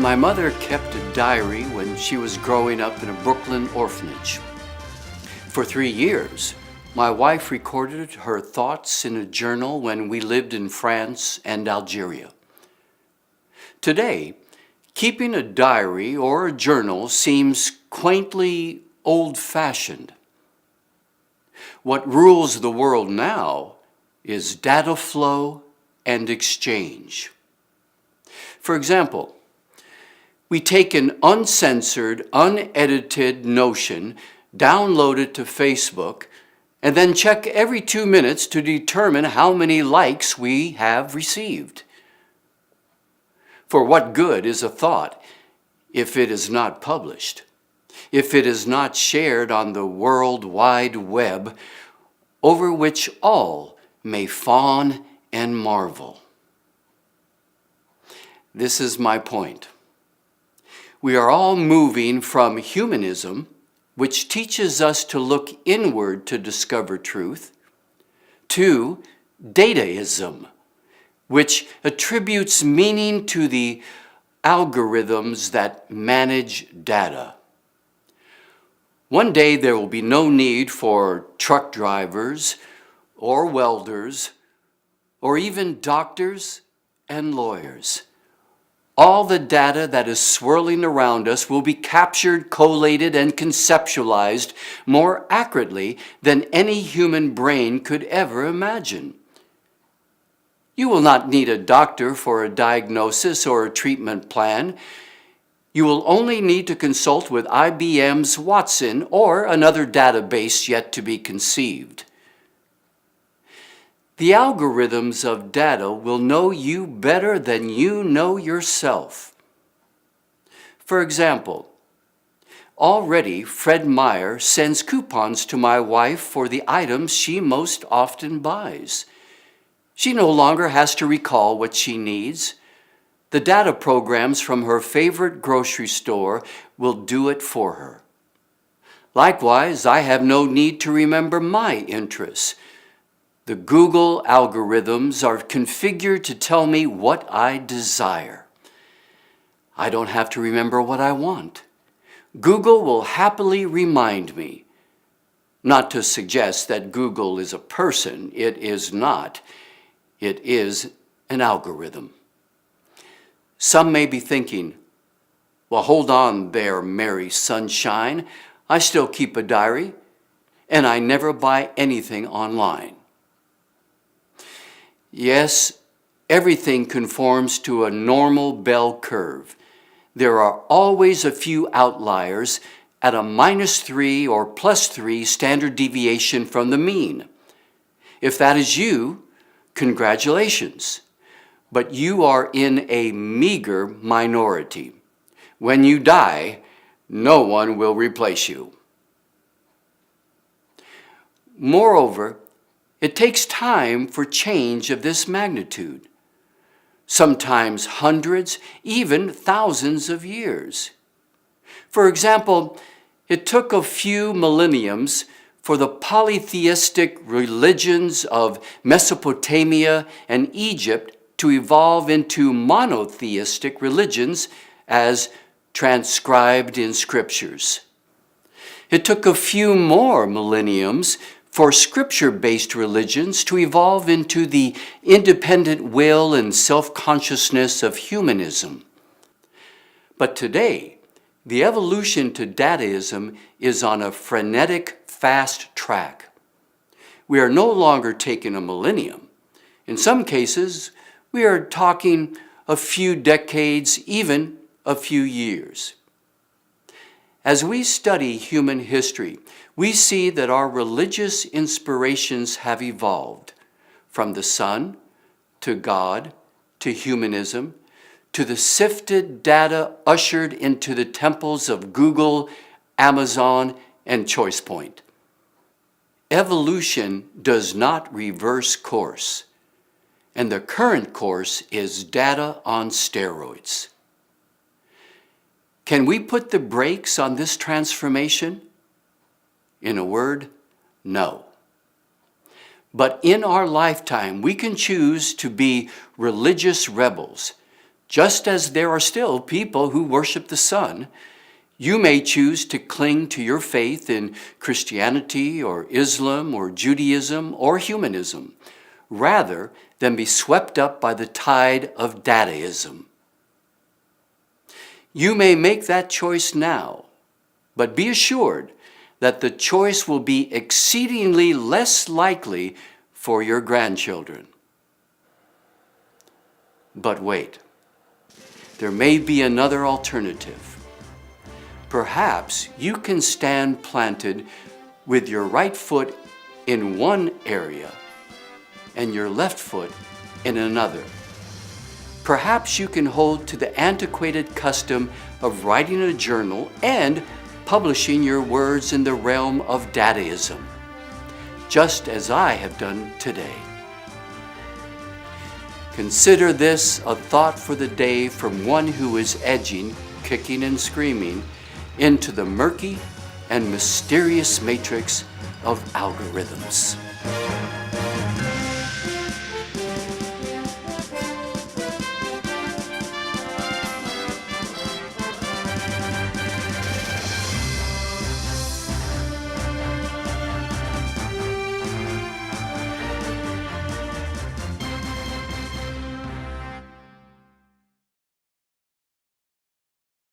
My mother kept a diary when she was growing up in a Brooklyn orphanage. For 3 years, my wife recorded her thoughts in a journal when we lived in France and Algeria. Today, keeping a diary or a journal seems quaintly old-fashioned. What rules the world now is data flow and exchange. For example, we take an uncensored, unedited notion, download it to Facebook, and then check every 2 minutes to determine how many likes we have received. For what good is a thought if it is not published, if it is not shared on the World Wide Web, over which all may fawn and marvel? This is my point. We are all moving from humanism, which teaches us to look inward to discover truth, to Dataism, which attributes meaning to the algorithms that manage data. One day there will be no need for truck drivers or welders or even doctors and lawyers. All the data that is swirling around us will be captured, collated, and conceptualized more accurately than any human brain could ever imagine. You will not need a doctor for a diagnosis or a treatment plan. You will only need to consult with IBM's Watson or another database yet to be conceived. The algorithms of data will know you better than you know yourself. For example, already Fred Meyer sends coupons to my wife for the items she most often buys. She no longer has to recall what she needs. The data programs from her favorite grocery store will do it for her. Likewise, I have no need to remember my interests. The Google algorithms are configured to tell me what I desire. I don't have to remember what I want. Google will happily remind me. Not to suggest that Google is a person. It is not. It is an algorithm. Some may be thinking, well, hold on there, Mary Sunshine. I still keep a diary, and I never buy anything online. Yes, everything conforms to a normal bell curve. There are always a few outliers at a -3 or +3 standard deviation from the mean. If that is you, congratulations, but you are in a meager minority. When you die, no one will replace you. Moreover, it takes time for change of this magnitude, sometimes hundreds, even thousands of years. For example, it took a few millenniums for the polytheistic religions of Mesopotamia and Egypt to evolve into monotheistic religions as transcribed in scriptures. It took a few more millenniums for scripture-based religions to evolve into the independent will and self-consciousness of humanism. But today, the evolution to Dataism is on a frenetic, fast track. We are no longer taking a millennium. In some cases, we are talking a few decades, even a few years. As we study human history, we see that our religious inspirations have evolved from the sun to God to humanism to the sifted data ushered into the temples of Google, Amazon, and ChoicePoint. Evolution does not reverse course, and the current course is data on steroids. Can we put the brakes on this transformation? In a word, no. But in our lifetime, we can choose to be religious rebels, Just as there are still people who worship the sun, you may choose to cling to your faith in Christianity or Islam or Judaism or humanism, rather than be swept up by the tide of Dataism. You may make that choice now, but be assured that the choice will be exceedingly less likely for your grandchildren. But wait, there may be another alternative. Perhaps you can stand planted with your right foot in one area and your left foot in another. Perhaps you can hold to the antiquated custom of writing a journal and publishing your words in the realm of Dataism, just as I have done today. Consider this a thought for the day from one who is edging, kicking and screaming, into the murky and mysterious matrix of algorithms.